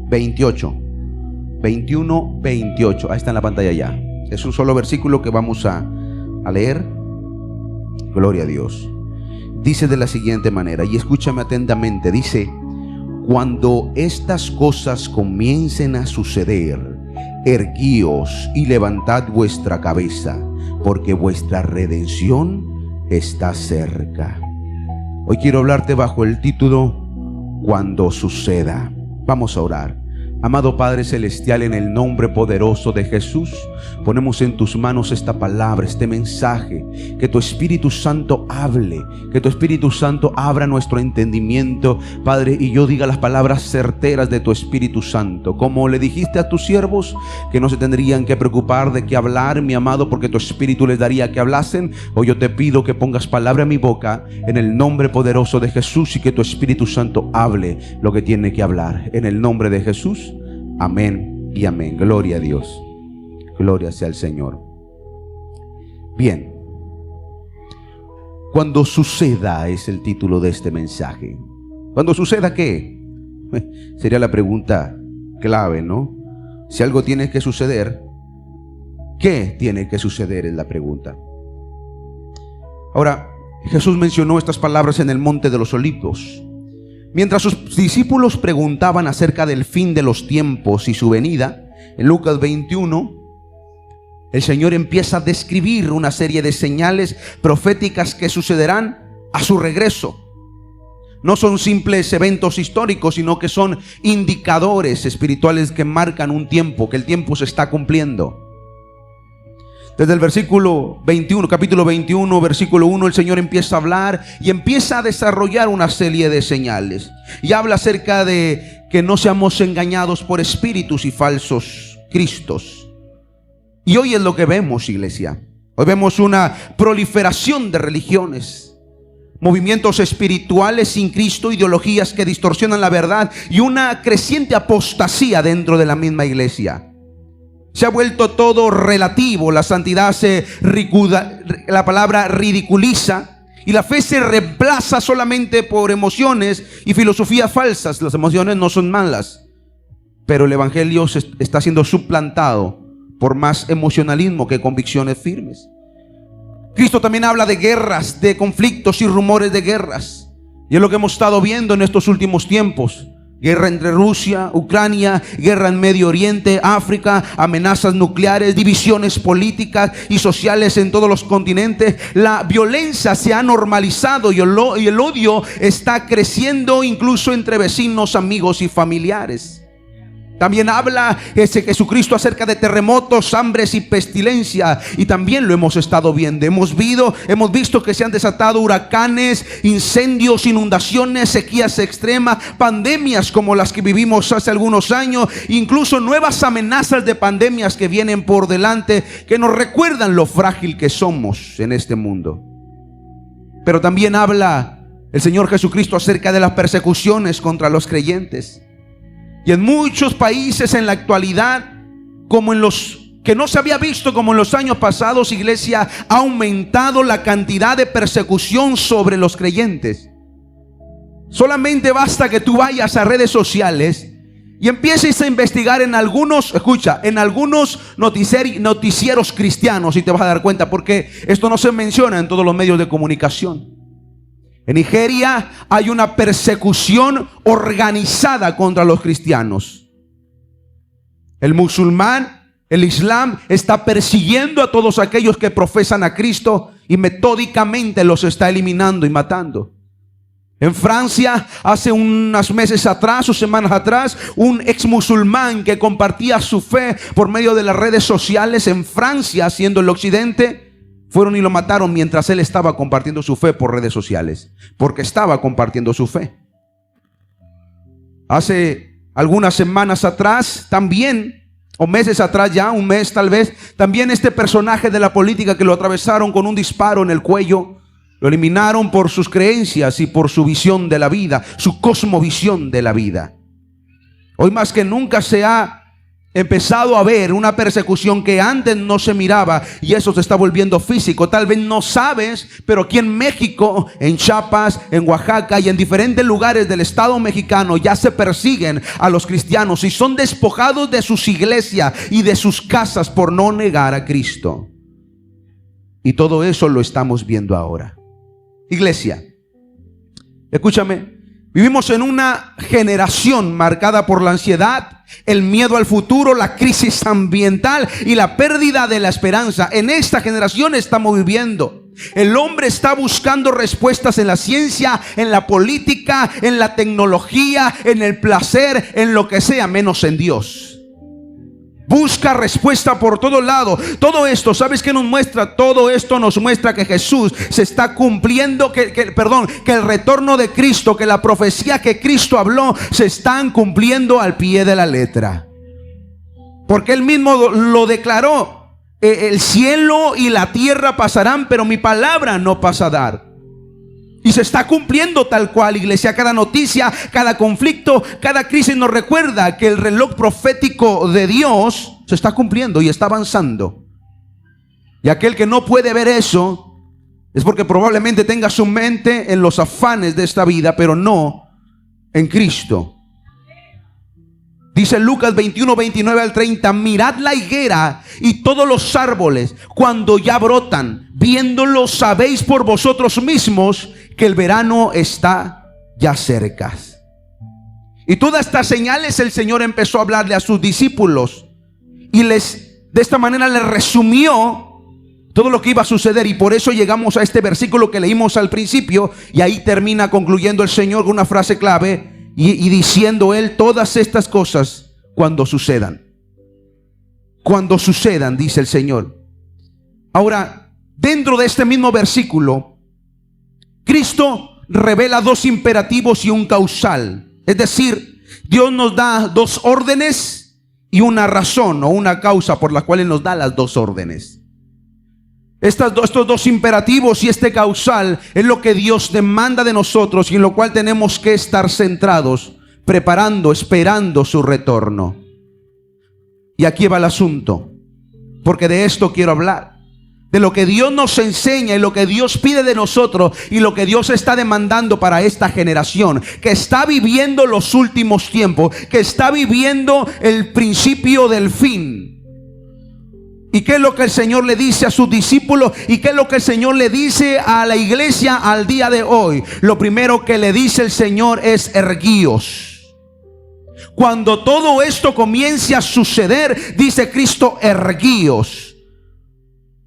28. 21, 28. Ahí está en la pantalla ya. Es un solo versículo que vamos a leer. Gloria a Dios. Dice de la siguiente manera, y escúchame atentamente, dice: cuando estas cosas comiencen a suceder, erguíos y levantad vuestra cabeza, porque vuestra redención está cerca. Hoy quiero hablarte bajo el título Cuando suceda. Vamos a orar. Amado Padre Celestial, en el nombre poderoso de Jesús, ponemos en tus manos esta palabra, este mensaje. Que tu Espíritu Santo hable, que tu Espíritu Santo abra nuestro entendimiento, Padre, y yo diga las palabras certeras de tu Espíritu Santo. Como le dijiste a tus siervos que no se tendrían que preocupar de qué hablar, mi amado, porque tu Espíritu les daría que hablasen. Hoy yo te pido que pongas palabra en mi boca, en el nombre poderoso de Jesús, y que tu Espíritu Santo hable lo que tiene que hablar. En el nombre de Jesús. Amén y amén. Gloria a Dios. Gloria sea al Señor. Bien. Cuando suceda es el título de este mensaje. ¿Cuando suceda qué? Sería la pregunta clave, ¿no? Si algo tiene que suceder, ¿qué tiene que suceder? Es la pregunta. Ahora, Jesús mencionó estas palabras en el Monte de los Olivos. Mientras sus discípulos preguntaban acerca del fin de los tiempos y su venida, en Lucas 21, el Señor empieza a describir una serie de señales proféticas que sucederán a su regreso. No son simples eventos históricos, sino que son indicadores espirituales que marcan un tiempo, que el tiempo se está cumpliendo. Desde el versículo 21, capítulo 21, versículo 1, el Señor empieza a hablar y empieza a desarrollar una serie de señales. Y habla acerca de que no seamos engañados por espíritus y falsos cristos. Y hoy es lo que vemos, iglesia. Hoy vemos una proliferación de religiones, movimientos espirituales sin Cristo, ideologías que distorsionan la verdad y una creciente apostasía dentro de la misma iglesia. Se ha vuelto todo relativo, la santidad la palabra ridiculiza, y la fe se reemplaza solamente por emociones y filosofías falsas. Las emociones no son malas, pero el evangelio está siendo suplantado por más emocionalismo que convicciones firmes. Cristo también habla de guerras, de conflictos y rumores de guerras, y es lo que hemos estado viendo en estos últimos tiempos. Guerra entre Rusia, Ucrania, guerra en Medio Oriente, África, amenazas nucleares, divisiones políticas y sociales en todos los continentes. La violencia se ha normalizado y el odio está creciendo incluso entre vecinos, amigos y familiares. También habla Jesucristo acerca de terremotos, hambres y pestilencia, y también lo hemos estado viendo. Hemos visto que se han desatado huracanes, incendios, inundaciones, sequías extremas, pandemias como las que vivimos hace algunos años, incluso nuevas amenazas de pandemias que vienen por delante, que nos recuerdan lo frágil que somos en este mundo. Pero también habla el Señor Jesucristo acerca de las persecuciones contra los creyentes. Y en muchos países en la actualidad, como en los que no se había visto como en los años pasados, iglesia, ha aumentado la cantidad de persecución sobre los creyentes. Solamente basta que tú vayas a redes sociales y empieces a investigar en algunos, en algunos noticieros cristianos, y te vas a dar cuenta, porque esto no se menciona en todos los medios de comunicación. En Nigeria hay una persecución organizada contra los cristianos. El musulmán, el Islam, está persiguiendo a todos aquellos que profesan a Cristo y metódicamente los está eliminando y matando. En Francia, hace unos meses atrás o semanas atrás, un ex musulmán que compartía su fe por medio de las redes sociales en Francia, siendo el occidente, fueron y lo mataron mientras él estaba compartiendo su fe por redes sociales, porque estaba compartiendo su fe. Hace algunas semanas atrás también, o meses atrás ya, un mes tal vez, también este personaje de la política que lo atravesaron con un disparo en el cuello, lo eliminaron por sus creencias y por su visión de la vida, su cosmovisión de la vida. Hoy más que nunca se ha empezado a ver una persecución que antes no se miraba, y eso se está volviendo físico. Tal vez no sabes, pero aquí en México, en Chiapas, en Oaxaca y en diferentes lugares del estado mexicano ya se persiguen a los cristianos y son despojados de sus iglesias y de sus casas por no negar a Cristo. Y todo eso lo estamos viendo ahora. Iglesia, escúchame. Vivimos en una generación marcada por la ansiedad, el miedo al futuro, la crisis ambiental y la pérdida de la esperanza. En esta generación estamos viviendo. El hombre está buscando respuestas en la ciencia, en la política, en la tecnología, en el placer, en lo que sea, menos en Dios. Busca respuesta por todo lado. Todo esto, ¿sabes qué nos muestra? Todo esto nos muestra que Jesús se está cumpliendo, que el retorno de Cristo, que la profecía que Cristo habló, se están cumpliendo al pie de la letra. Porque Él mismo lo declaró. El cielo y la tierra pasarán, pero mi palabra no pasará. Y se está cumpliendo tal cual, iglesia. Cada noticia, cada conflicto, cada crisis nos recuerda que el reloj profético de Dios se está cumpliendo y está avanzando. Y aquel que no puede ver eso es porque probablemente tenga su mente en los afanes de esta vida, pero no en Cristo. Dice Lucas 21, 29 al 30, mirad la higuera y todos los árboles cuando ya brotan, viéndolo sabéis por vosotros mismos que el verano está ya cerca. Y todas estas señales el Señor empezó a hablarle a sus discípulos y de esta manera les resumió todo lo que iba a suceder. Y por eso llegamos a este versículo que leímos al principio, y ahí termina concluyendo el Señor con una frase clave. Y diciendo Él, todas estas cosas cuando sucedan, dice el Señor. Ahora, dentro de este mismo versículo, Cristo revela dos imperativos y un causal. Es decir, Dios nos da dos órdenes y una razón o una causa por la cual Él nos da las dos órdenes. Estos dos imperativos y este causal es lo que Dios demanda de nosotros y en lo cual tenemos que estar centrados, preparando, esperando su retorno. Y aquí va el asunto, porque de esto quiero hablar, de lo que Dios nos enseña y lo que Dios pide de nosotros y lo que Dios está demandando para esta generación que está viviendo los últimos tiempos, que está viviendo el principio del fin. ¿Y qué es lo que el Señor le dice a sus discípulos? ¿Y qué es lo que el Señor le dice a la iglesia al día de hoy? Lo primero que le dice el Señor es erguíos. Cuando todo esto comience a suceder, dice Cristo, erguíos.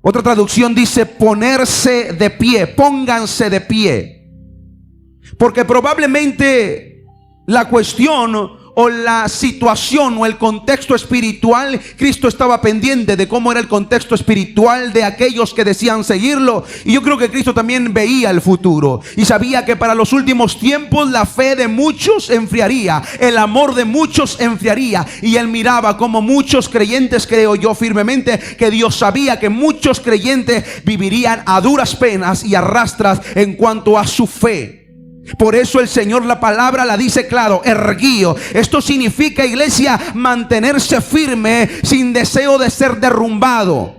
Otra traducción dice ponerse de pie, pónganse de pie. Porque probablemente la cuestión o la situación o el contexto espiritual, Cristo estaba pendiente de cómo era el contexto espiritual de aquellos que decían seguirlo. Y yo creo que Cristo también veía el futuro y sabía que para los últimos tiempos la fe de muchos enfriaría, el amor de muchos enfriaría. Y Él miraba como muchos creyentes, creo yo firmemente, que Dios sabía que muchos creyentes vivirían a duras penas y a rastras en cuanto a su fe. Por eso el Señor, la palabra la dice claro, erguío. Esto significa, iglesia, mantenerse firme sin deseo de ser derrumbado.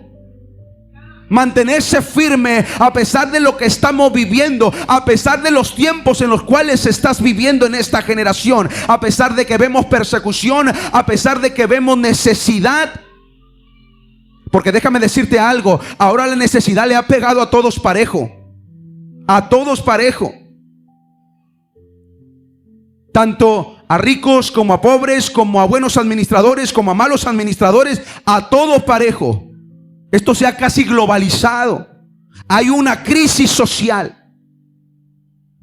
Mantenerse firme a pesar de lo que estamos viviendo, a pesar de los tiempos en los cuales estás viviendo en esta generación, a pesar de que vemos persecución, a pesar de que vemos necesidad. Porque déjame decirte algo, ahora la necesidad le ha pegado a todos parejo. A todos parejo. Tanto a ricos como a pobres, como a buenos administradores, como a malos administradores, a todos parejo. Esto se ha casi globalizado. Hay una crisis social.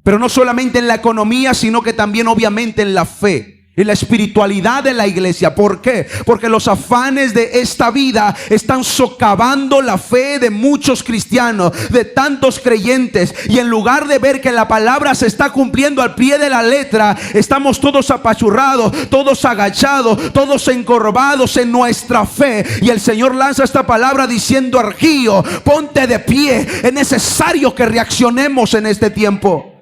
Pero no solamente en la economía, sino que también obviamente en la fe. Y la espiritualidad de la iglesia. ¿Por qué? Porque los afanes de esta vida están socavando la fe de muchos cristianos, de tantos creyentes. Y en lugar de ver que la palabra se está cumpliendo al pie de la letra, estamos todos apachurrados, todos agachados, todos encorvados en nuestra fe. Y el Señor lanza esta palabra diciendo: erguío, ponte de pie. Es necesario que reaccionemos en este tiempo.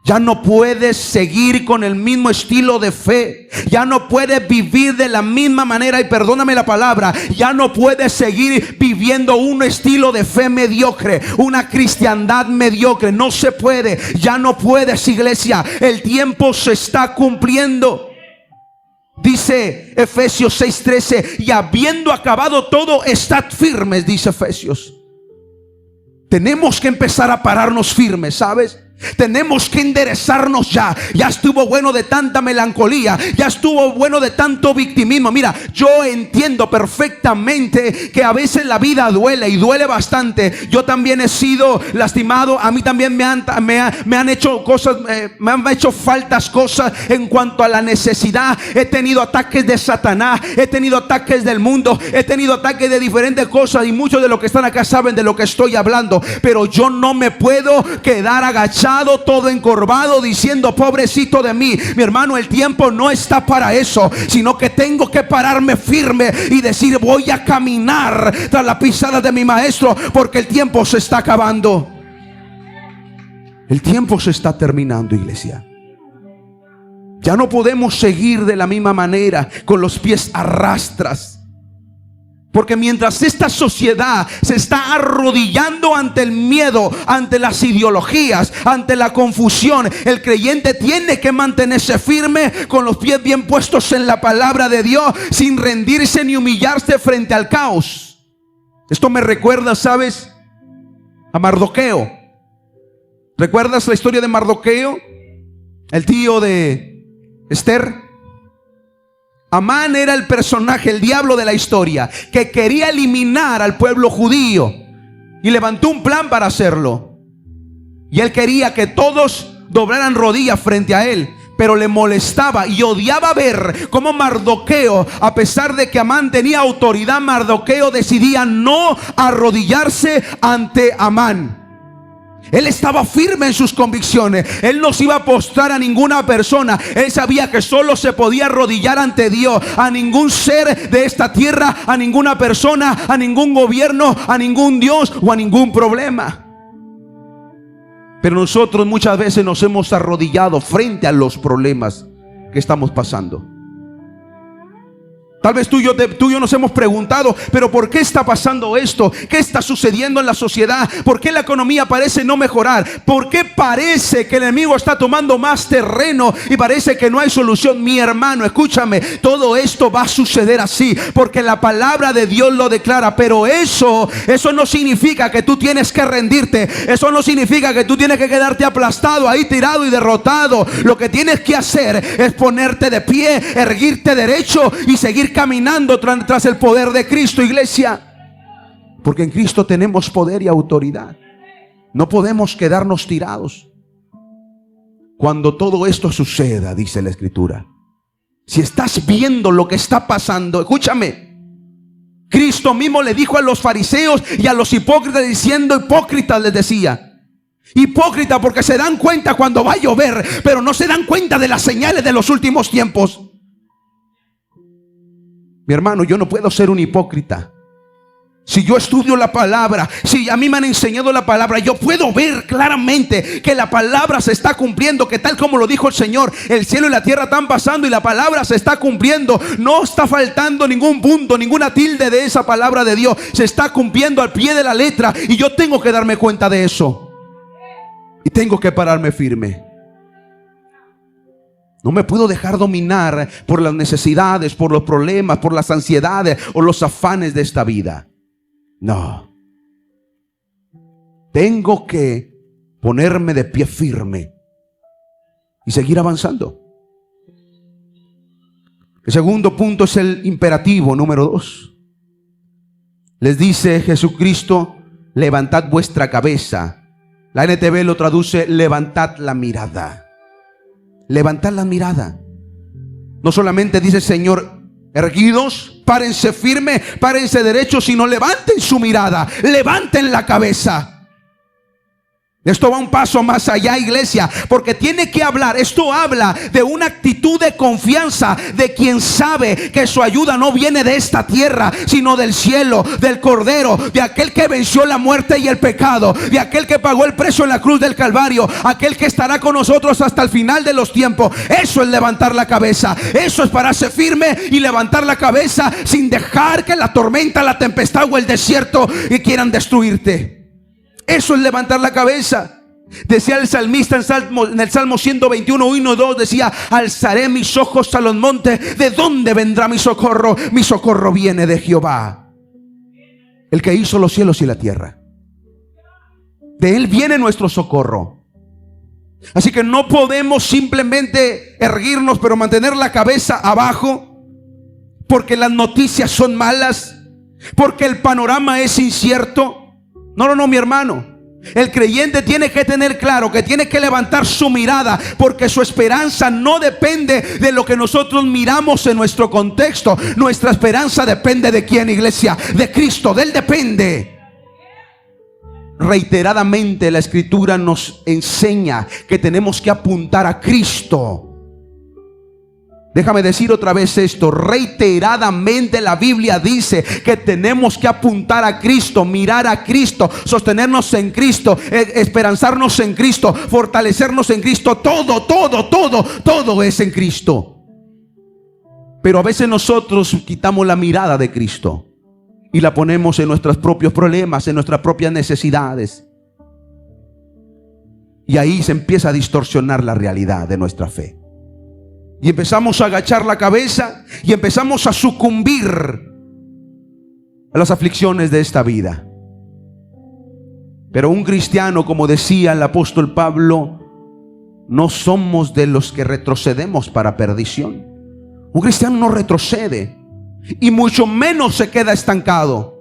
Ya no puedes seguir con el mismo estilo de fe. Ya no puedes vivir de la misma manera. Y perdóname la palabra, ya no puedes seguir viviendo un estilo de fe mediocre, una cristiandad mediocre. No se puede. Ya no puedes, iglesia. El tiempo se está cumpliendo. Dice Efesios 6:13, y habiendo acabado todo, estad firmes, dice Efesios. Tenemos que empezar a pararnos firmes, ¿sabes? Tenemos que enderezarnos ya. Ya estuvo bueno de tanta melancolía. Ya estuvo bueno de tanto victimismo. Mira, yo entiendo perfectamente que a veces la vida duele y duele bastante. Yo también he sido lastimado. A mí también me han hecho cosas, me han hecho faltas cosas en cuanto a la necesidad. He tenido ataques de Satanás. He tenido ataques del mundo. He tenido ataques de diferentes cosas. Y muchos de los que están acá saben de lo que estoy hablando. Pero yo no me puedo quedar agachado, todo encorvado, diciendo pobrecito de mí. Mi hermano, el tiempo no está para eso, sino que tengo que pararme firme y decir: voy a caminar tras la pisada de mi maestro, porque el tiempo se está acabando. El tiempo se está terminando, iglesia. Ya no podemos seguir de la misma manera, con los pies a rastras. Porque mientras esta sociedad se está arrodillando ante el miedo, ante las ideologías, ante la confusión, el creyente tiene que mantenerse firme, con los pies bien puestos en la palabra de Dios, sin rendirse ni humillarse frente al caos. Esto me recuerda, ¿sabes?, a Mardoqueo. ¿Recuerdas la historia de Mardoqueo, el tío de Esther? Amán era el personaje, el diablo de la historia, que quería eliminar al pueblo judío y levantó un plan para hacerlo. Y él quería que todos doblaran rodillas frente a él, pero le molestaba y odiaba ver cómo Mardoqueo, a pesar de que Amán tenía autoridad, Mardoqueo decidía no arrodillarse ante Amán. Él estaba firme en sus convicciones. Él no se iba a postrar a ninguna persona. Él sabía que solo se podía arrodillar ante Dios. A ningún ser de esta tierra, a ninguna persona, a ningún gobierno, a ningún Dios o a ningún problema. Pero nosotros muchas veces nos hemos arrodillado frente a los problemas que estamos pasando. Tal vez tú y yo nos hemos preguntado: pero ¿por qué está pasando esto? ¿Qué está sucediendo en la sociedad? ¿Por qué la economía parece no mejorar? ¿Por qué parece que el enemigo está tomando más terreno y parece que no hay solución? Mi hermano, escúchame, todo esto va a suceder así, porque la palabra de Dios lo declara. Pero eso no significa que tú tienes que rendirte. Eso no significa que tú tienes que quedarte aplastado ahí, tirado y derrotado. Lo que tienes que hacer es ponerte de pie, erguirte derecho y seguir caminando tras el poder de Cristo, iglesia. Porque en Cristo tenemos poder y autoridad. No podemos quedarnos tirados. Cuando todo esto suceda, dice la Escritura, si estás viendo lo que está pasando, escúchame, Cristo mismo le dijo a los fariseos y a los hipócritas, diciendo: hipócritas, les decía. Hipócrita, porque se dan cuenta cuando va a llover, pero no se dan cuenta de las señales de los últimos tiempos. Mi hermano, yo no puedo ser un hipócrita. Si yo estudio la palabra, si a mí me han enseñado la palabra, yo puedo ver claramente que la palabra se está cumpliendo, que tal como lo dijo el Señor, el cielo y la tierra están pasando y la palabra se está cumpliendo. No está faltando ningún punto, ninguna tilde de esa palabra de Dios. Se está cumpliendo al pie de la letra, y yo tengo que darme cuenta de eso. Y tengo que pararme firme. No me puedo dejar dominar por las necesidades, por los problemas, por las ansiedades o los afanes de esta vida. No. Tengo que ponerme de pie firme y seguir avanzando. El segundo punto es el imperativo número 2. Les dice Jesucristo: levantad vuestra cabeza. La NTV lo traduce: levantad la mirada. Levantad la mirada. No solamente dice el Señor: erguidos, párense firme, párense derechos, sino levanten su mirada, levanten la cabeza. Esto va un paso más allá, iglesia, porque tiene que hablar. Esto habla de una actitud de confianza de quien sabe que su ayuda no viene de esta tierra, sino del cielo, del Cordero, de aquel que venció la muerte y el pecado, de aquel que pagó el precio en la cruz del Calvario, aquel que estará con nosotros hasta el final de los tiempos. Eso es levantar la cabeza. Eso es pararse firme y levantar la cabeza sin dejar que la tormenta, la tempestad o el desierto quieran destruirte. Eso es levantar la cabeza. Decía el salmista en el Salmo 121, 1 y 2, decía: alzaré mis ojos a los montes, ¿de dónde vendrá mi socorro? Mi socorro viene de Jehová, el que hizo los cielos y la tierra. De Él viene nuestro socorro. Así que no podemos simplemente erguirnos, pero mantener la cabeza abajo, porque las noticias son malas, porque el panorama es incierto. No, mi hermano. El creyente tiene que tener claro que tiene que levantar su mirada, porque su esperanza no depende de lo que nosotros miramos en nuestro contexto. Nuestra esperanza depende de quién, iglesia, de Cristo. De Él depende. Reiteradamente la Escritura nos enseña que tenemos que apuntar a Cristo. Déjame decir otra vez esto. Reiteradamente la Biblia dice que tenemos que apuntar a Cristo, mirar a Cristo, sostenernos en Cristo, esperanzarnos en Cristo, fortalecernos en Cristo. Todo es en Cristo. Pero a veces nosotros quitamos la mirada de Cristo y la ponemos en nuestros propios problemas, en nuestras propias necesidades. Y ahí se empieza a distorsionar la realidad de nuestra fe. Y empezamos a agachar la cabeza y empezamos a sucumbir a las aflicciones de esta vida. Pero un cristiano, como decía el apóstol Pablo, no somos de los que retrocedemos para perdición. Un cristiano no retrocede y mucho menos se queda estancado.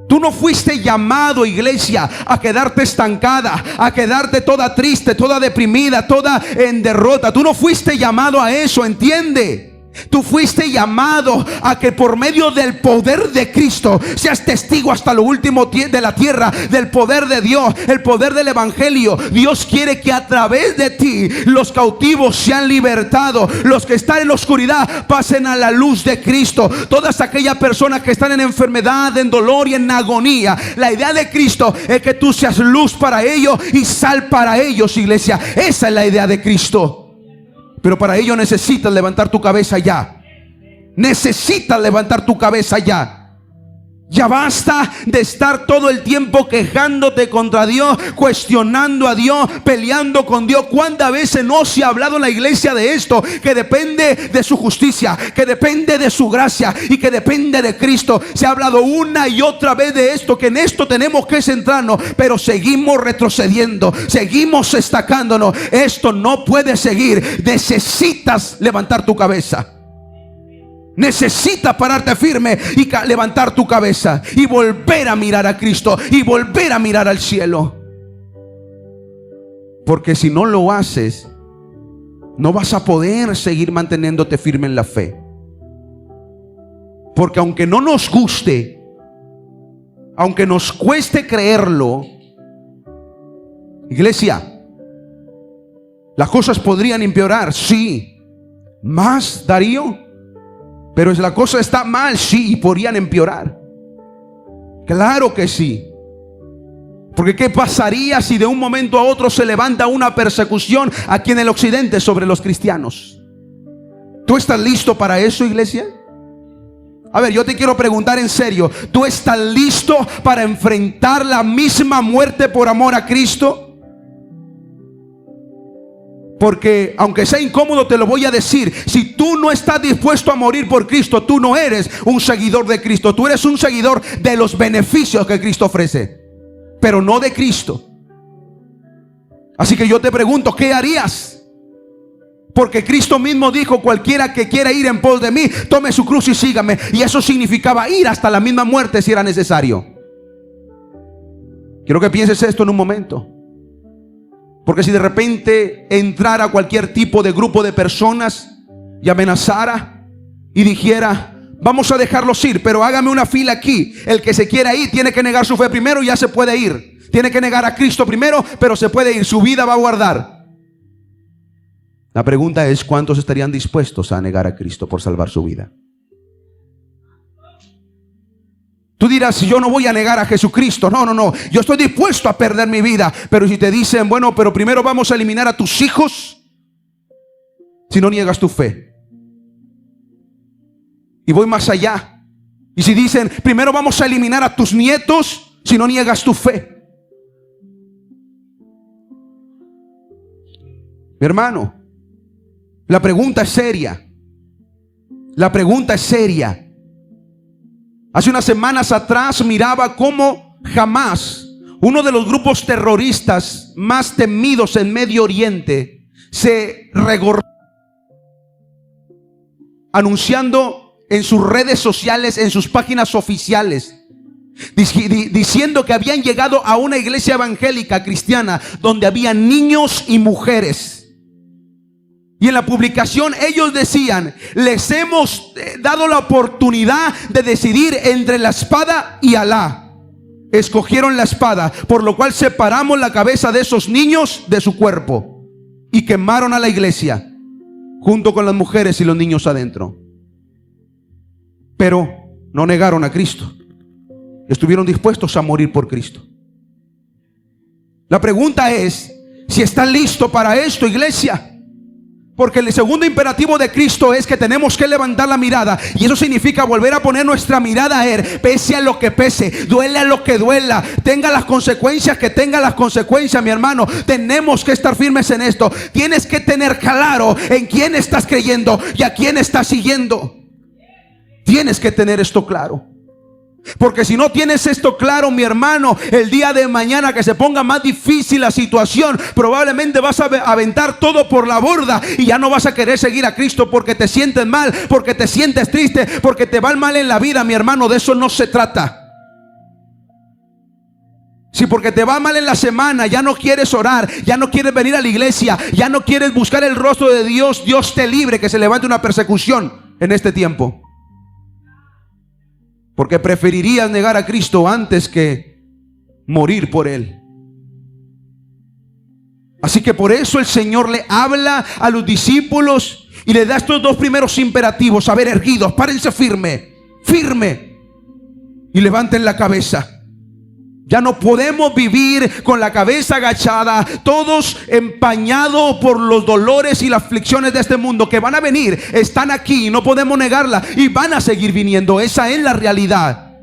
Tú no fuiste llamado, iglesia, a quedarte estancada, a quedarte toda triste, toda deprimida, toda en derrota. Tú no fuiste llamado a eso, entiende. Tú fuiste llamado a que por medio del poder de Cristo seas testigo hasta lo último de la tierra del poder de Dios, el poder del evangelio. Dios quiere que a través de ti los cautivos sean libertados, los que están en la oscuridad pasen a la luz de Cristo. Todas aquellas personas que están en enfermedad, en dolor y en agonía, la idea de Cristo es que tú seas luz para ellos y sal para ellos, iglesia. Esa es la idea de Cristo. Pero para ello necesitas levantar tu cabeza ya. Necesitas levantar tu cabeza ya. Ya basta de estar todo el tiempo quejándote contra Dios, cuestionando a Dios, peleando con Dios. ¿Cuántas veces no se ha hablado en la iglesia de esto? Que depende de su justicia, que depende de su gracia y que depende de Cristo. Se ha hablado una y otra vez de esto, que en esto tenemos que centrarnos, pero seguimos retrocediendo, seguimos estancándonos. Esto no puede seguir. Necesitas levantar tu cabeza. Necesitas pararte firme y levantar tu cabeza y volver a mirar a Cristo y volver a mirar al cielo. Porque si no lo haces, no vas a poder seguir manteniéndote firme en la fe. Porque aunque no nos guste, aunque nos cueste creerlo, iglesia, las cosas podrían empeorar, sí. ¿Más, Darío? Pero la cosa está mal, sí, y podrían empeorar. Claro que sí. Porque ¿qué pasaría si de un momento a otro se levanta una persecución aquí en el occidente sobre los cristianos? ¿Tú estás listo para eso, iglesia? A ver, yo te quiero preguntar en serio. ¿Tú estás listo para enfrentar la misma muerte por amor a Cristo? Porque aunque sea incómodo te lo voy a decir. Si tú no estás dispuesto a morir por Cristo, tú no eres un seguidor de Cristo. Tú eres un seguidor de los beneficios que Cristo ofrece, pero no de Cristo. Así que yo te pregunto, ¿qué harías? Porque Cristo mismo dijo: cualquiera que quiera ir en pos de mí, tome su cruz y sígame. Y eso significaba ir hasta la misma muerte si era necesario. Quiero que pienses esto en un momento. Porque si de repente entrara cualquier tipo de grupo de personas y amenazara y dijera: vamos a dejarlos ir, pero hágame una fila aquí. El que se quiera ir tiene que negar su fe primero y ya se puede ir. Tiene que negar a Cristo primero, pero se puede ir. Su vida va a guardar. La pregunta es, ¿cuántos estarían dispuestos a negar a Cristo por salvar su vida? Tú dirás, si yo no voy a negar a Jesucristo, no, yo estoy dispuesto a perder mi vida. Pero si te dicen, bueno, pero primero vamos a eliminar a tus hijos, si no niegas tu fe. Y voy más allá. Y si dicen, primero vamos a eliminar a tus nietos, si no niegas tu fe. Mi hermano, la pregunta es seria. La pregunta es seria. Hace unas semanas atrás miraba cómo Hamás, uno de los grupos terroristas más temidos en Medio Oriente, se regorró anunciando en sus redes sociales, en sus páginas oficiales, diciendo que habían llegado a una iglesia evangélica cristiana donde había niños y mujeres. Y en la publicación ellos decían, les hemos dado la oportunidad de decidir entre la espada y Alá. Escogieron la espada, por lo cual separamos la cabeza de esos niños de su cuerpo y quemaron a la iglesia junto con las mujeres y los niños adentro. Pero no negaron a Cristo. Estuvieron dispuestos a morir por Cristo. La pregunta es, si están listos para esto, iglesia. Porque el segundo imperativo de Cristo es que tenemos que levantar la mirada. Y eso significa volver a poner nuestra mirada a Él. Pese a lo que pese, duele a lo que duela, tenga las consecuencias que tenga las consecuencias, mi hermano. Tenemos que estar firmes en esto. Tienes que tener claro en quién estás creyendo y a quién estás siguiendo. Tienes que tener esto claro. Porque si no tienes esto claro, mi hermano, el día de mañana que se ponga más difícil la situación, probablemente vas a aventar todo por la borda y ya no vas a querer seguir a Cristo porque te sientes mal, porque te sientes triste, porque te va mal en la vida, mi hermano. De eso no se trata. Si porque te va mal en la semana ya no quieres orar, ya no quieres venir a la iglesia, ya no quieres buscar el rostro de Dios, Dios te libre que se levante una persecución en este tiempo. Porque preferirías negar a Cristo antes que morir por Él. Así que por eso el Señor le habla a los discípulos y le da estos dos primeros imperativos. A ver, erguidos, párense firme, firme, y levanten la cabeza. Ya no podemos vivir con la cabeza agachada, todos empañados por los dolores y las aflicciones de este mundo que van a venir. Están aquí, no podemos negarla, y van a seguir viniendo. Esa es la realidad.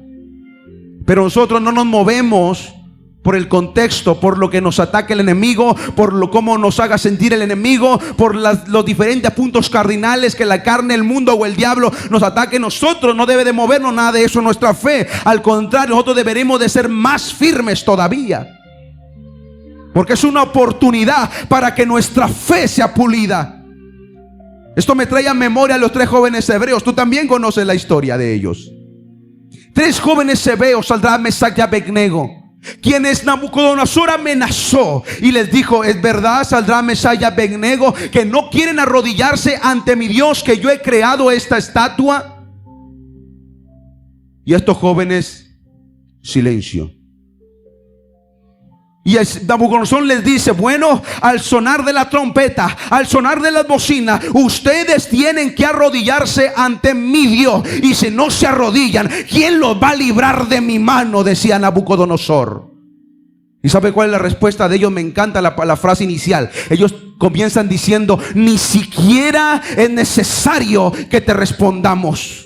Pero nosotros no nos movemos por el contexto, por lo que nos ataque el enemigo, por lo cómo nos haga sentir el enemigo, por los diferentes puntos cardinales que la carne, el mundo o el diablo nos ataque. Nosotros no debe de movernos nada de eso, nuestra fe. Al contrario, nosotros deberemos de ser más firmes todavía, porque es una oportunidad para que nuestra fe sea pulida. Esto me trae a memoria a los 3 jóvenes hebreos. Tú también conoces la historia de ellos. 3 jóvenes hebreos, Sadrach, Mesach y Abednego, quienes Nabucodonosor amenazó y les dijo: es verdad, Sadrach, Mesach y Abednego, que no quieren arrodillarse ante mi Dios, que yo he creado esta estatua. Y estos jóvenes, silencio. Y Nabucodonosor les dice: bueno, al sonar de la trompeta, al sonar de las bocinas, ustedes tienen que arrodillarse ante mi Dios. Y si no se arrodillan, ¿quién los va a librar de mi mano?, decía Nabucodonosor. ¿Y sabe cuál es la respuesta de ellos? Me encanta la frase inicial. Ellos comienzan diciendo: ni siquiera es necesario que te respondamos.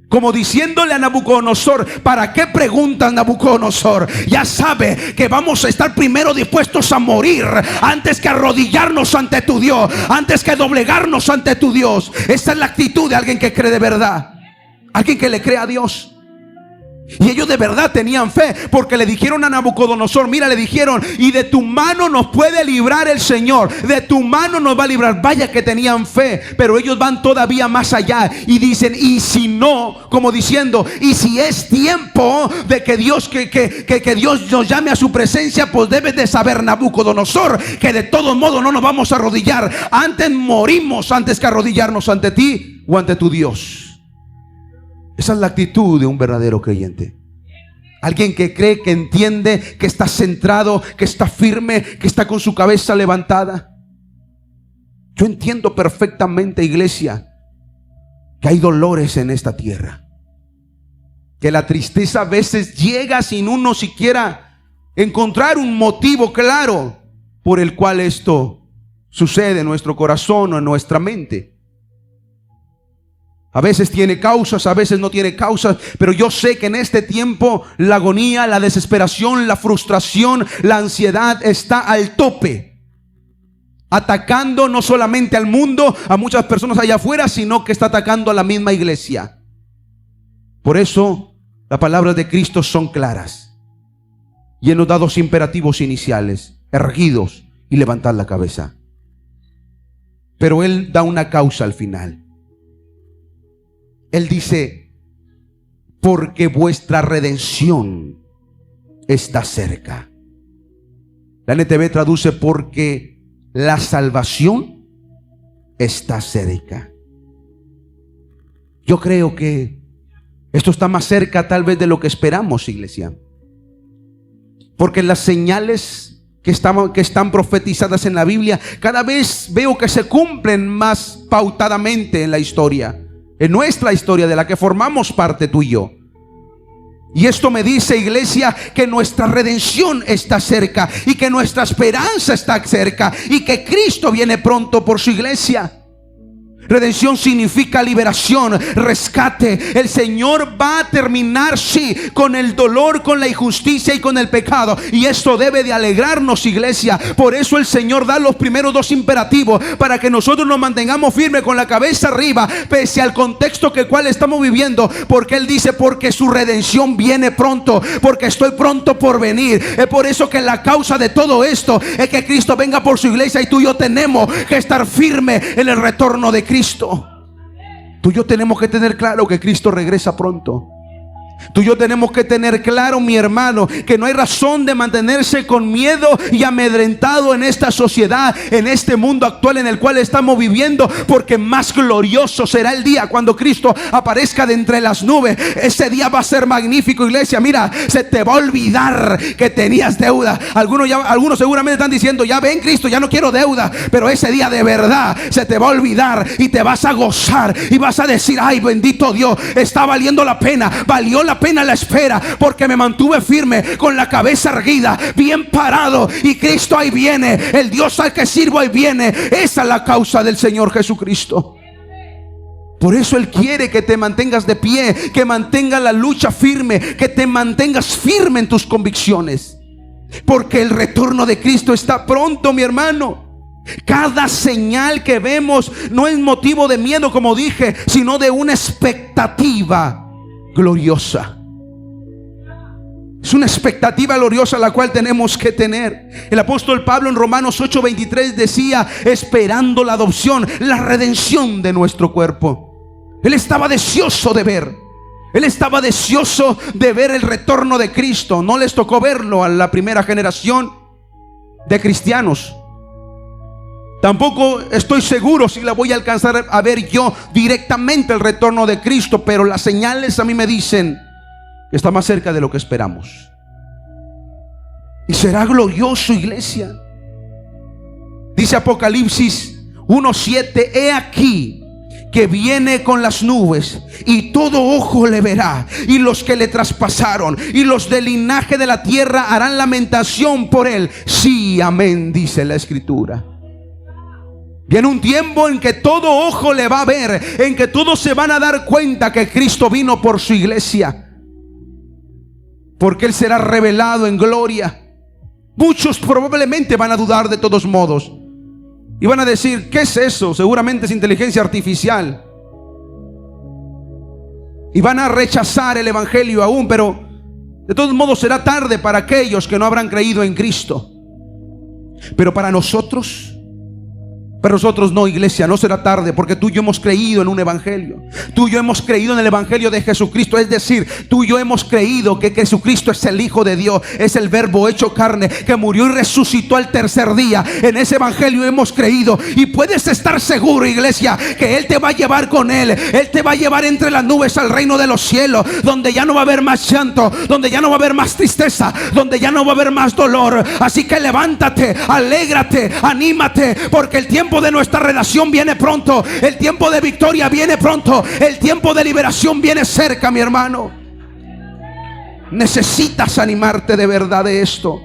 Como diciéndole a Nabucodonosor: ¿para qué preguntas, Nabucodonosor? Ya sabe que vamos a estar primero dispuestos a morir antes que arrodillarnos ante tu Dios, antes que doblegarnos ante tu Dios. Esta es la actitud de alguien que cree de verdad, alguien que le cree a Dios. Y ellos de verdad tenían fe, porque le dijeron a Nabucodonosor: mira, le dijeron, y de tu mano nos puede librar el Señor, de tu mano nos va a librar. Vaya que tenían fe. Pero ellos van todavía más allá y dicen: y si no, como diciendo, y si es tiempo de que Dios que Dios nos llame a su presencia, pues debes de saber, Nabucodonosor, que de todos modos no nos vamos a arrodillar. Antes morimos antes que arrodillarnos ante ti o ante tu Dios. Esa es la actitud de un verdadero creyente. Alguien que cree, que entiende, que está centrado, que está firme, que está con su cabeza levantada. Yo entiendo perfectamente, iglesia, que hay dolores en esta tierra. Que la tristeza a veces llega sin uno siquiera encontrar un motivo claro por el cual esto sucede en nuestro corazón o en nuestra mente. A veces tiene causas, a veces no tiene causas, pero yo sé que en este tiempo la agonía, la desesperación, la frustración, la ansiedad está al tope, atacando no solamente al mundo, a muchas personas allá afuera, sino que está atacando a la misma iglesia. Por eso las palabras de Cristo son claras y Él nos da dos imperativos iniciales: erguidos y levantar la cabeza. Pero Él da una causa al final. Él dice: porque vuestra redención está cerca. La NTV traduce: porque la salvación está cerca. Yo creo que esto está más cerca tal vez de lo que esperamos, iglesia. Porque las señales que están profetizadas en la Biblia, cada vez veo que se cumplen más pautadamente en la historia. En nuestra historia, de la que formamos parte tú y yo. Y esto me dice, iglesia, que nuestra redención está cerca y que nuestra esperanza está cerca y que Cristo viene pronto por su iglesia. Redención significa liberación, rescate. El Señor va a terminar, sí, con el dolor, con la injusticia y con el pecado. Y esto debe de alegrarnos, iglesia. Por eso el Señor da los primeros dos imperativos, para que nosotros nos mantengamos firmes con la cabeza arriba, pese al contexto que cual estamos viviendo. Porque Él dice: porque su redención viene pronto, porque estoy pronto por venir. Es por eso que la causa de todo esto es que Cristo venga por su iglesia, y tú y yo tenemos que estar firmes en el retorno de Cristo. Tú y yo tenemos que tener claro que Cristo regresa pronto. Tú y yo tenemos que tener claro, mi hermano, que no hay razón de mantenerse con miedo y amedrentado en esta sociedad, en este mundo actual en el cual estamos viviendo, porque más glorioso será el día cuando Cristo aparezca de entre las nubes. Ese día va a ser magnífico, iglesia. Mira, se te va a olvidar que tenías deuda. Algunos seguramente están diciendo: ya ven, Cristo, ya no quiero deuda. Pero ese día de verdad se te va a olvidar y te vas a gozar y vas a decir: ay, bendito Dios, está valiendo la pena, valió la pena la espera, porque me mantuve firme con la cabeza erguida, bien parado, y Cristo ahí viene. El Dios al que sirvo ahí viene. Esa es la causa del Señor Jesucristo. Por eso Él quiere que te mantengas de pie, que mantengas la lucha firme, que te mantengas firme en tus convicciones, porque el retorno de Cristo está pronto, mi hermano. Cada señal que vemos no es motivo de miedo, como dije, sino de una expectativa gloriosa. Es una expectativa gloriosa la cual tenemos que tener. El apóstol Pablo en Romanos 8:23 decía: esperando la adopción, la redención de nuestro cuerpo. Él estaba deseoso de ver. Él estaba deseoso de ver el retorno de Cristo. No les tocó verlo a la primera generación de cristianos. Tampoco estoy seguro si la voy a alcanzar a ver yo directamente el retorno de Cristo, pero las señales a mí me dicen que está más cerca de lo que esperamos. Y será glorioso, iglesia. Dice Apocalipsis 1:7: he aquí que viene con las nubes, y todo ojo le verá, y los que le traspasaron, y los del linaje de la tierra harán lamentación por él. Sí, amén, dice la Escritura. Viene un tiempo en que todo ojo le va a ver, en que todos se van a dar cuenta que Cristo vino por su iglesia, porque Él será revelado en gloria. Muchos probablemente van a dudar de todos modos y van a decir: ¿qué es eso? Seguramente es inteligencia artificial. Y van a rechazar el evangelio aún, pero de todos modos será tarde para aquellos que no habrán creído en Cristo. Pero para nosotros Pero nosotros no, iglesia, no será tarde, porque tú y yo hemos creído en un evangelio. Tú y yo hemos creído en el evangelio de Jesucristo. Es decir, tú y yo hemos creído que Jesucristo es el Hijo de Dios, es el Verbo hecho carne, que murió y resucitó al tercer día. En ese evangelio hemos creído. Y puedes estar seguro, iglesia, que Él te va a llevar con Él. Él te va a llevar entre las nubes al reino de los cielos, donde ya no va a haber más llanto, donde ya no va a haber más tristeza, donde ya no va a haber más dolor. Así que levántate, alégrate, anímate, porque el tiempo de nuestra relación viene pronto. El tiempo de victoria viene pronto. El tiempo de liberación viene cerca, mi hermano. Necesitas animarte de verdad de esto,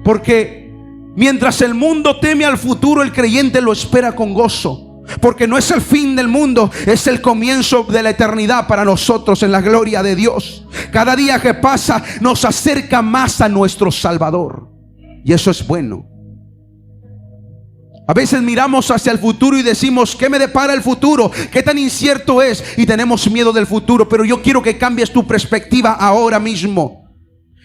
porque mientras el mundo teme al futuro, el creyente lo espera con gozo, porque no es el fin del mundo, es el comienzo de la eternidad para nosotros en la gloria de Dios. Cada día que pasa nos acerca más a nuestro Salvador, y eso es bueno. A veces miramos hacia el futuro y decimos: ¿qué me depara el futuro? ¿Qué tan incierto es? Y tenemos miedo del futuro. Pero yo quiero que cambies tu perspectiva ahora mismo,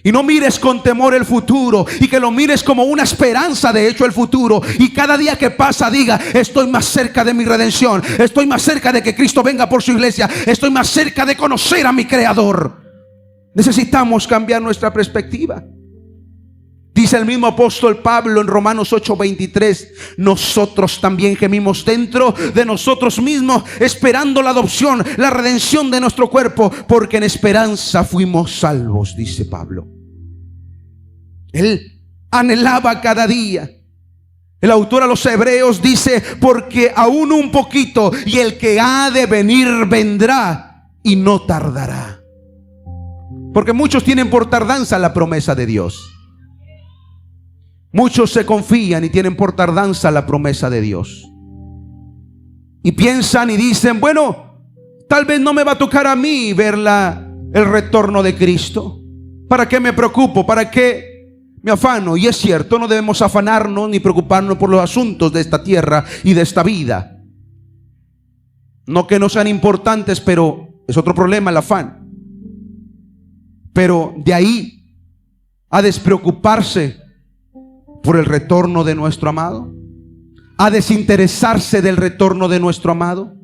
y no mires con temor el futuro, y que lo mires como una esperanza, de hecho, el futuro. Y cada día que pasa diga: estoy más cerca de mi redención, estoy más cerca de que Cristo venga por su iglesia, estoy más cerca de conocer a mi Creador. Necesitamos cambiar nuestra perspectiva. Dice el mismo apóstol Pablo en Romanos 8:23: nosotros también gemimos dentro de nosotros mismos, esperando la adopción, la redención de nuestro cuerpo, porque en esperanza fuimos salvos, dice Pablo. Él anhelaba cada día. El autor a los Hebreos dice: porque aún un poquito, y el que ha de venir vendrá y no tardará. Porque muchos tienen por tardanza la promesa de Dios. Muchos se confían y tienen por tardanza la promesa de Dios, y piensan y dicen: bueno, tal vez no me va a tocar a mí ver el retorno de Cristo. ¿Para qué me preocupo? ¿Para qué me afano? Y es cierto, no debemos afanarnos ni preocuparnos por los asuntos de esta tierra y de esta vida. No que no sean importantes, pero es otro problema el afán. Pero de ahí a despreocuparse por el retorno de nuestro amado, a desinteresarse del retorno de nuestro amado,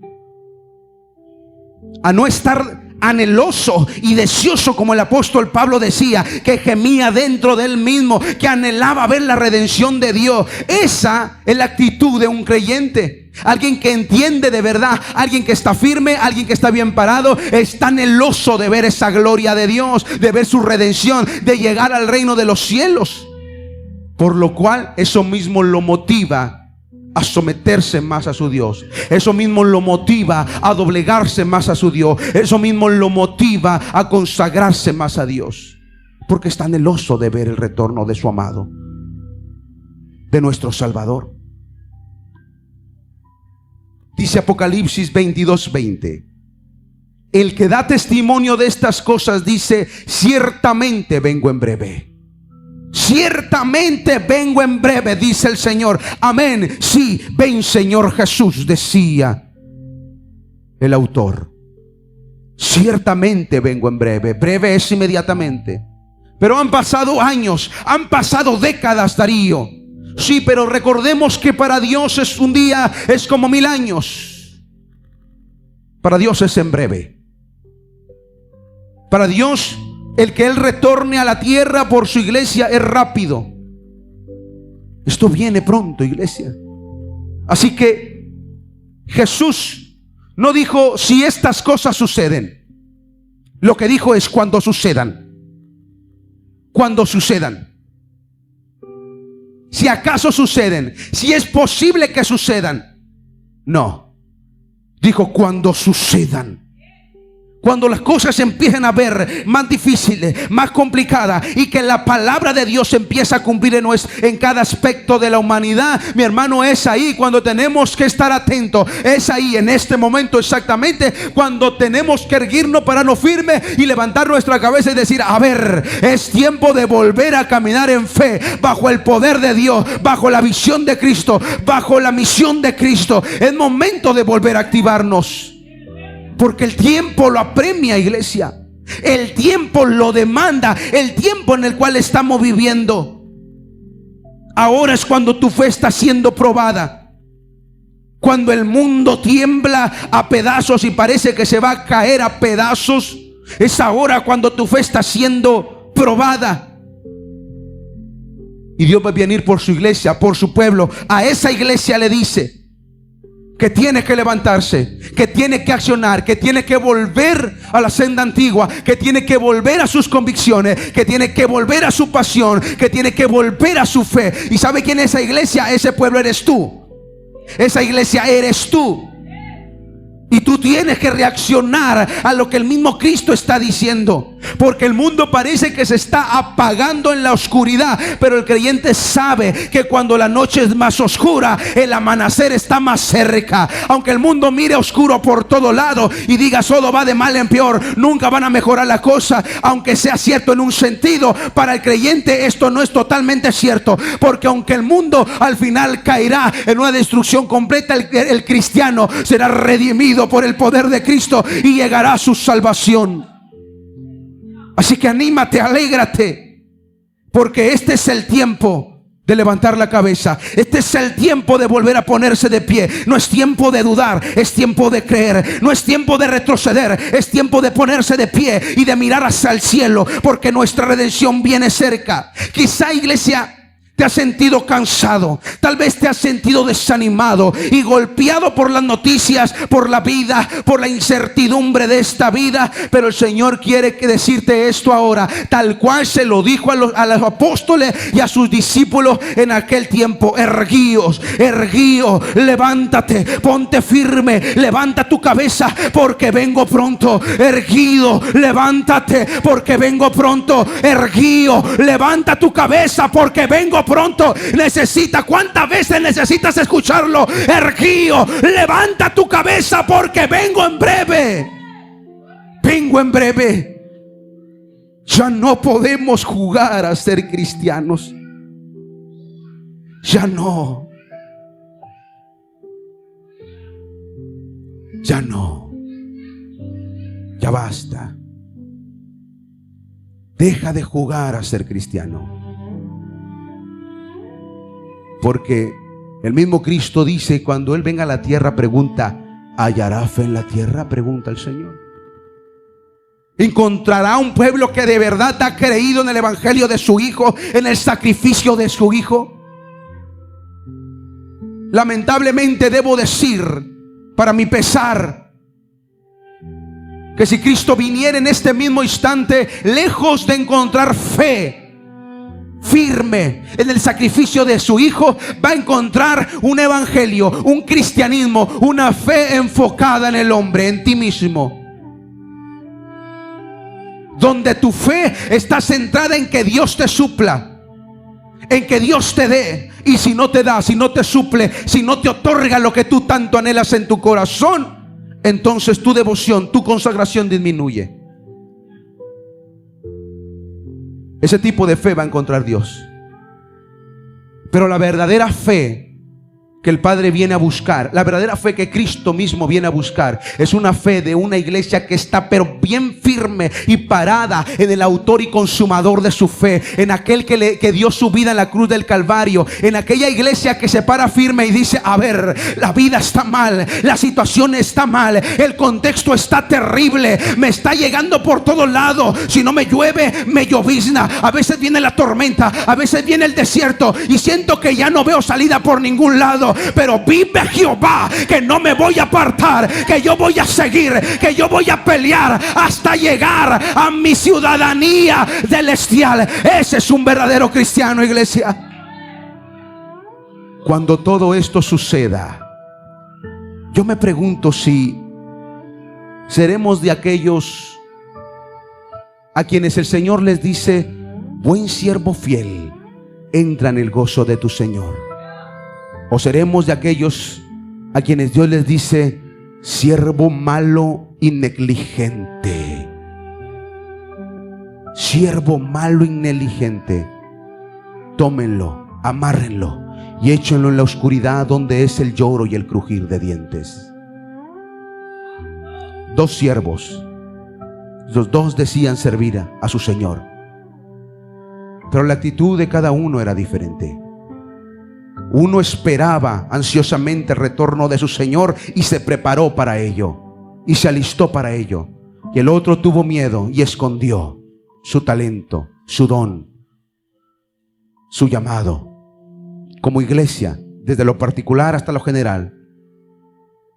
a no estar anheloso y deseoso, como el apóstol Pablo decía, que gemía dentro de él mismo, que anhelaba ver la redención de Dios. Esa es la actitud de un creyente. Alguien que entiende de verdad, alguien que está firme, alguien que está bien parado, está anheloso de ver esa gloria de Dios, de ver su redención, de llegar al reino de los cielos. Por lo cual eso mismo lo motiva a someterse más a su Dios. Eso mismo lo motiva a doblegarse más a su Dios. Eso mismo lo motiva a consagrarse más a Dios, porque está anheloso de ver el retorno de su amado, de nuestro Salvador. Dice Apocalipsis 22:20: el que da testimonio de estas cosas dice: ciertamente vengo en breve. Ciertamente vengo en breve, dice el Señor. Amén. Sí, ven Señor Jesús, decía el autor. Ciertamente vengo en breve. Breve es inmediatamente. Pero han pasado años, han pasado décadas, Darío. Sí, pero recordemos que para Dios es un día, es como 1000 años. Para Dios es en breve. Para Dios, el que Él retorne a la tierra por su iglesia es rápido. Esto viene pronto, iglesia. Así que Jesús no dijo si estas cosas suceden. Lo que dijo es cuando sucedan. Cuando sucedan. Si acaso suceden, si es posible que sucedan. No. Dijo cuando sucedan. Cuando las cosas empiecen a ver más difíciles, más complicadas, y que la palabra de Dios empieza a cumplir en cada aspecto de la humanidad, mi hermano, es ahí cuando tenemos que estar atentos. Es ahí, en este momento exactamente, cuando tenemos que erguirnos, pararnos firmes y levantar nuestra cabeza y decir: a ver, es tiempo de volver a caminar en fe, bajo el poder de Dios, bajo la visión de Cristo, bajo la misión de Cristo. Es momento de volver a activarnos, porque el tiempo lo apremia, iglesia. El tiempo lo demanda. El tiempo en el cual estamos viviendo. Ahora es cuando tu fe está siendo probada. Cuando el mundo tiembla a pedazos y parece que se va a caer a pedazos, es ahora cuando tu fe está siendo probada. Y Dios va a venir por su iglesia, por su pueblo. A esa iglesia le dice que tiene que levantarse, que tiene que accionar, que tiene que volver a la senda antigua, que tiene que volver a sus convicciones, que tiene que volver a su pasión, que tiene que volver a su fe. ¿Y sabe quién es esa iglesia? Ese pueblo eres tú. Esa iglesia eres tú. Y tú tienes que reaccionar a lo que el mismo Cristo está diciendo. Porque el mundo parece que se está apagando en la oscuridad, pero el creyente sabe que cuando la noche es más oscura, el amanecer está más cerca. Aunque el mundo mire oscuro por todo lado y diga solo va de mal en peor, nunca van a mejorar la cosa. Aunque sea cierto en un sentido, para el creyente esto no es totalmente cierto. Porque aunque el mundo al final caerá en una destrucción completa, el cristiano será redimido por el poder de Cristo y llegará a su salvación. Así que anímate, alégrate, porque este es el tiempo de levantar la cabeza. Este es el tiempo de volver a ponerse de pie. No es tiempo de dudar, es tiempo de creer. No es tiempo de retroceder, es tiempo de ponerse de pie y de mirar hacia el cielo, porque nuestra redención viene cerca. Quizá, iglesia, te has sentido cansado, tal vez te has sentido desanimado y golpeado por las noticias, por la vida, por la incertidumbre de esta vida. Pero el Señor quiere decirte esto ahora, tal cual se lo dijo a los apóstoles y a sus discípulos en aquel tiempo: erguíos, erguíos, levántate, ponte firme, levanta tu cabeza porque vengo pronto. Erguido, levántate porque vengo pronto. Erguío, levanta tu cabeza porque vengo pronto. ¿Cuántas veces necesitas escucharlo? Erguío, levanta tu cabeza porque vengo en breve. Vengo en breve. Ya no podemos jugar a ser cristianos. Ya no. Ya no. Ya basta. Deja de jugar a ser cristiano. Porque el mismo Cristo dice, cuando Él venga a la tierra, pregunta: ¿hallará fe en la tierra? Pregunta el Señor. ¿Encontrará un pueblo que de verdad ha creído en el evangelio de su Hijo, en el sacrificio de su Hijo? Lamentablemente debo decir, para mi pesar, que si Cristo viniera en este mismo instante, lejos de encontrar fe firme en el sacrificio de su Hijo, va a encontrar un evangelio, un cristianismo, una fe enfocada en el hombre, en ti mismo, donde tu fe está centrada en que Dios te supla, en que Dios te dé. Y si no te da, si no te suple, si no te otorga lo que tú tanto anhelas en tu corazón, entonces tu devoción, tu consagración disminuye. Ese tipo de fe va a encontrar Dios. Pero la verdadera fe que el Padre viene a buscar, la verdadera fe que Cristo mismo viene a buscar, es una fe de una iglesia que está pero bien firme y parada en el autor y consumador de su fe, en aquel que dio su vida en la cruz del Calvario, en aquella iglesia que se para firme y dice: a ver, la vida está mal, la situación está mal, el contexto está terrible, me está llegando por todos lados, si no me llueve, me llovizna, a veces viene la tormenta, a veces viene el desierto y siento que ya no veo salida por ningún lado. Pero vive Jehová, que no me voy a apartar, que yo voy a seguir, que yo voy a pelear hasta llegar a mi ciudadanía celestial. Ese es un verdadero cristiano, iglesia. Cuando todo esto suceda, yo me pregunto si seremos de aquellos a quienes el Señor les dice: buen siervo fiel, entra en el gozo de tu Señor. O seremos de aquellos a quienes Dios les dice: siervo malo y negligente. Siervo malo y negligente. Tómenlo, amárrenlo y échenlo en la oscuridad, donde es el lloro y el crujir de dientes. Dos siervos, los dos decían servir a su Señor, pero la actitud de cada uno era diferente. Uno esperaba ansiosamente el retorno de su Señor y se preparó para ello, y se alistó para ello. Y el otro tuvo miedo y escondió su talento, su don, su llamado. Como iglesia, desde lo particular hasta lo general.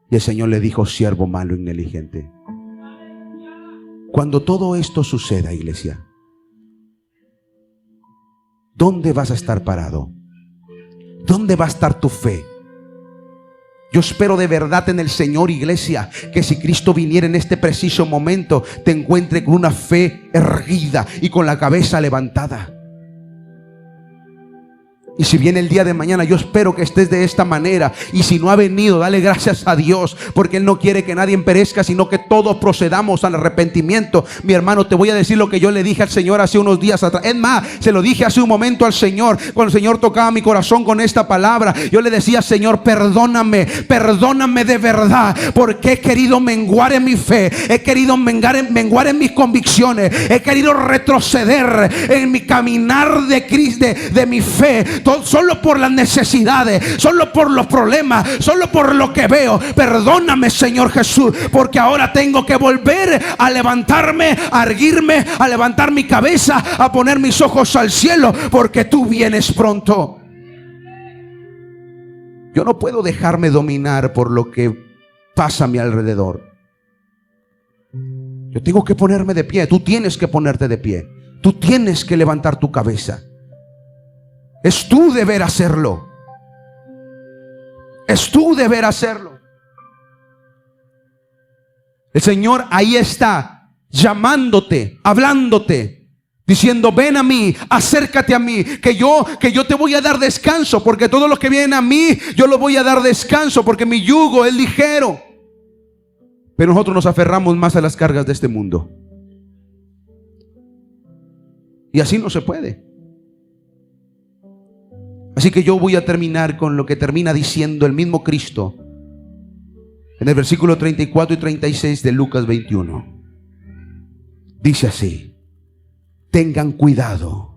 Y el Señor le dijo: siervo malo, negligente. Cuando todo esto suceda, iglesia, ¿dónde vas a estar parado? ¿Dónde va a estar tu fe? Yo espero de verdad en el Señor, iglesia, que si Cristo viniera en este preciso momento, te encuentre con una fe erguida y con la cabeza levantada. Y si viene el día de mañana, yo espero que estés de esta manera. Y si no ha venido, dale gracias a Dios, porque Él no quiere que nadie perezca, sino que todos procedamos al arrepentimiento. Mi hermano, te voy a decir lo que yo le dije al Señor hace unos días atrás. Es más, se lo dije hace un momento al Señor. Cuando el Señor tocaba mi corazón con esta palabra, yo le decía: Señor, perdóname, perdóname de verdad, porque he querido menguar en mi fe, he querido menguar en mis convicciones, he querido retroceder en mi caminar de Cristo, de mi fe, solo por las necesidades, solo por los problemas, solo por lo que veo. Perdóname, Señor Jesús, porque ahora tengo que volver a levantarme, a erguirme, a levantar mi cabeza, a poner mis ojos al cielo, porque tú vienes pronto. Yo no puedo dejarme dominar por lo que pasa a mi alrededor. Yo tengo que ponerme de pie. Tú tienes que ponerte de pie. Tú tienes que levantar tu cabeza. Es tu deber hacerlo. Es tu deber hacerlo. El Señor ahí está, llamándote, hablándote, diciendo: ven a mí, acércate a mí, que yo te voy a dar descanso, porque todos los que vienen a mí, yo los voy a dar descanso, porque mi yugo es ligero. Pero nosotros nos aferramos más a las cargas de este mundo. Y así no se puede. Así que yo voy a terminar con lo que termina diciendo el mismo Cristo en el versículo 34 y 36 de Lucas 21. Dice así: tengan cuidado,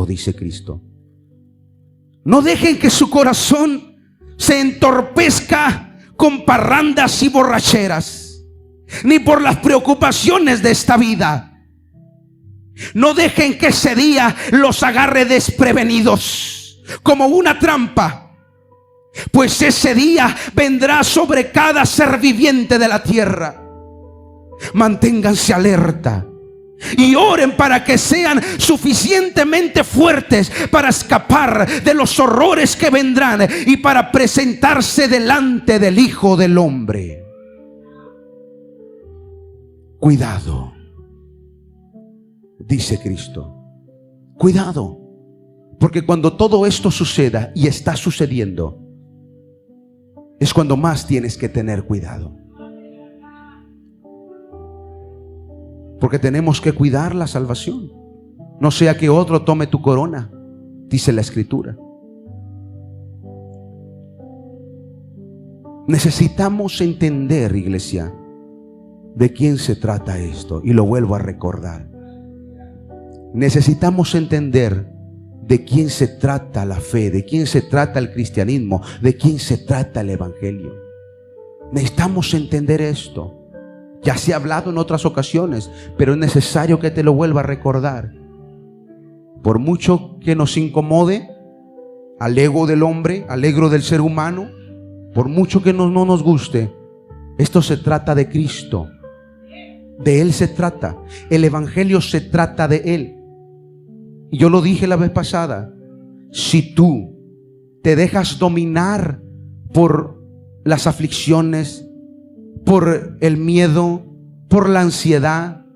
dice Cristo. No dejen que su corazón se entorpezca con parrandas y borracheras, ni por las preocupaciones de esta vida. No dejen que ese día los agarre desprevenidos como una trampa, pues ese día vendrá sobre cada ser viviente de la tierra. Manténganse alerta y oren para que sean suficientemente fuertes para escapar de los horrores que vendrán y para presentarse delante del Hijo del Hombre. Cuidado, dice Cristo. Cuidado, porque cuando todo esto suceda, y está sucediendo, es cuando más tienes que tener cuidado. Porque tenemos que cuidar la salvación. No sea que otro tome tu corona, dice la Escritura. Necesitamos entender, iglesia, de quién se trata esto. Y lo vuelvo a recordar. Necesitamos entender de quién se trata la fe, de quién se trata el cristianismo, de quién se trata el evangelio. Necesitamos entender esto. Ya se ha hablado en otras ocasiones, pero es necesario que te lo vuelva a recordar. Por mucho que nos incomode al ego del hombre, al ego del ser humano, por mucho que no nos guste, esto se trata de Cristo. De Él se trata. El evangelio se trata de Él. Y yo lo dije la vez pasada: si tú te dejas dominar por las aflicciones, por el miedo, por la ansiedad,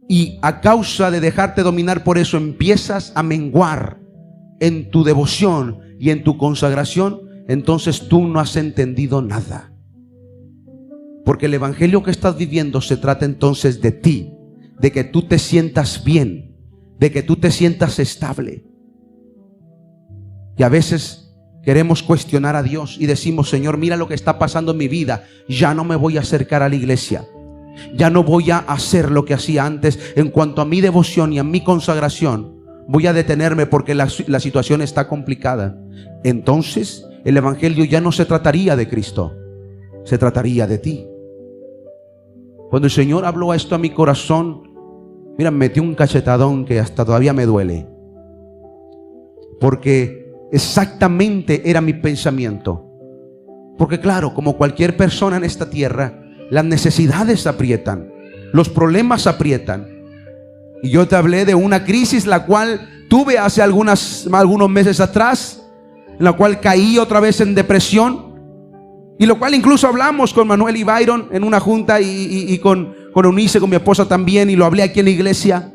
y a causa de dejarte dominar por eso empiezas a menguar en tu devoción y en tu consagración, entonces tú no has entendido nada. Porque el evangelio que estás viviendo se trata entonces de ti, de que tú te sientas bien, de que tú te sientas estable. Y a veces queremos cuestionar a Dios y decimos: Señor, mira lo que está pasando en mi vida, ya no me voy a acercar a la iglesia, ya no voy a hacer lo que hacía antes en cuanto a mi devoción y a mi consagración, voy a detenerme porque la situación está complicada. Entonces el evangelio ya no se trataría de Cristo, se trataría de ti. Cuando el Señor habló esto a mi corazón, mira, me metió un cachetadón que hasta todavía me duele, porque exactamente era mi pensamiento. Porque claro, como cualquier persona en esta tierra, las necesidades aprietan, los problemas aprietan. Y yo te hablé de una crisis la cual tuve hace algunos meses atrás, en la cual caí otra vez en depresión, y lo cual incluso hablamos con Manuel y Byron en una junta, y con Eunice, con mi esposa también, y lo hablé aquí en la iglesia.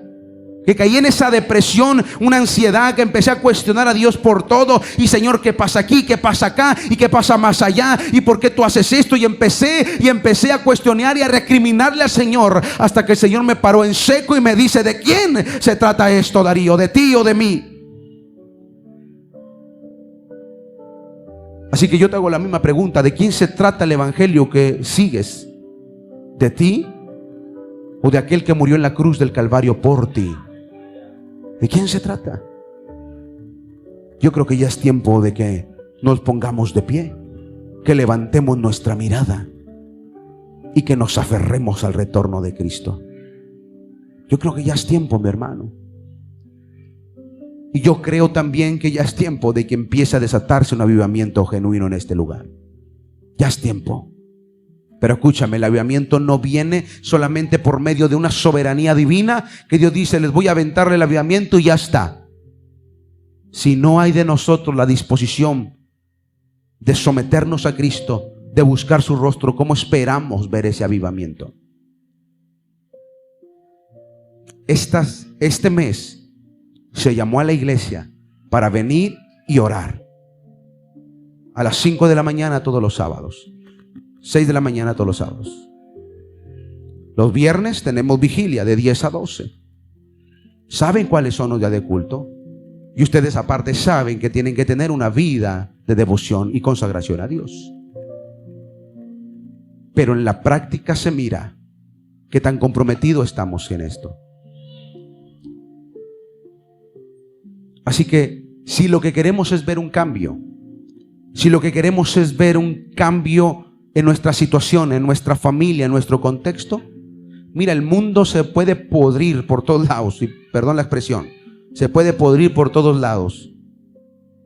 Que caí en esa depresión, una ansiedad, que empecé a cuestionar a Dios por todo. Y Señor, ¿qué pasa aquí? ¿Qué pasa acá? ¿Y qué pasa más allá? ¿Y por qué tú haces esto? Y empecé a cuestionar y a recriminarle al Señor, hasta que el Señor me paró en seco y me dice: ¿de quién se trata esto, Darío? ¿De ti o de mí? Así que yo te hago la misma pregunta: ¿de quién se trata el evangelio que sigues? ¿De ti o de aquel que murió en la cruz del Calvario por ti? ¿De quién se trata? Yo creo que ya es tiempo de que nos pongamos de pie, que levantemos nuestra mirada y que nos aferremos al retorno de Cristo. Yo creo que ya es tiempo, mi hermano. Y yo creo también que ya es tiempo de que empiece a desatarse un avivamiento genuino en este lugar. Ya es tiempo. Pero escúchame, el avivamiento no viene solamente por medio de una soberanía divina, que Dios dice: les voy a aventarle el avivamiento y ya está. Si no hay de nosotros la disposición de someternos a Cristo, de buscar su rostro, ¿cómo esperamos ver ese avivamiento? Este mes se llamó a la iglesia para venir y orar a las 5 de la mañana todos los sábados, 6 de la mañana todos los sábados. Los viernes tenemos vigilia de 10 a 12. ¿Saben cuáles son los días de culto? Y ustedes aparte saben que tienen que tener una vida de devoción y consagración a Dios. Pero en la práctica se mira qué tan comprometidos estamos en esto. Así que si lo que queremos es ver un cambio, si lo que queremos es ver un cambio en nuestra situación, en nuestra familia, en nuestro contexto, mira, el mundo se puede podrir por todos lados, y perdón la expresión, se puede podrir por todos lados,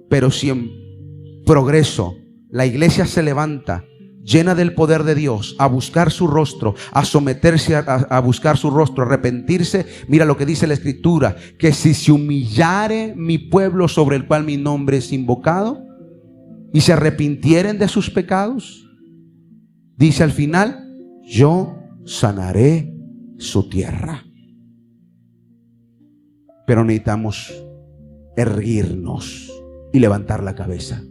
pero si en progreso la iglesia se levanta llena del poder de Dios a buscar su rostro, a someterse a buscar su rostro, a arrepentirse, mira lo que dice la Escritura: que si se humillare mi pueblo sobre el cual mi nombre es invocado, y se arrepintieren de sus pecados, dice al final: yo sanaré su tierra. Pero necesitamos erguirnos y levantar la cabeza.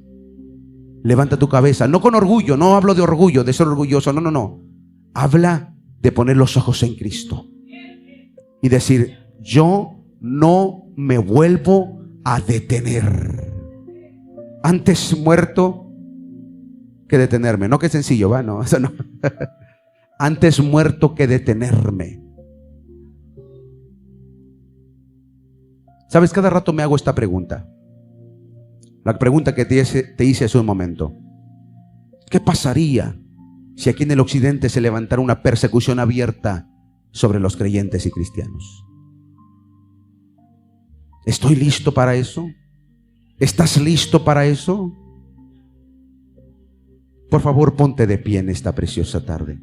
Levanta tu cabeza, no con orgullo, no hablo de orgullo, de ser orgulloso, no. Habla de poner los ojos en Cristo y decir: yo no me vuelvo a detener. Antes muerto que detenerme. No, que sencillo, va, no, eso no. Antes muerto que detenerme. ¿Sabes? Cada rato me hago esta pregunta. La pregunta que te hice hace un momento: ¿qué pasaría si aquí en el occidente se levantara una persecución abierta sobre los creyentes y cristianos? ¿Estoy listo para eso? ¿Estás listo para eso? Por favor, ponte de pie en esta preciosa tarde.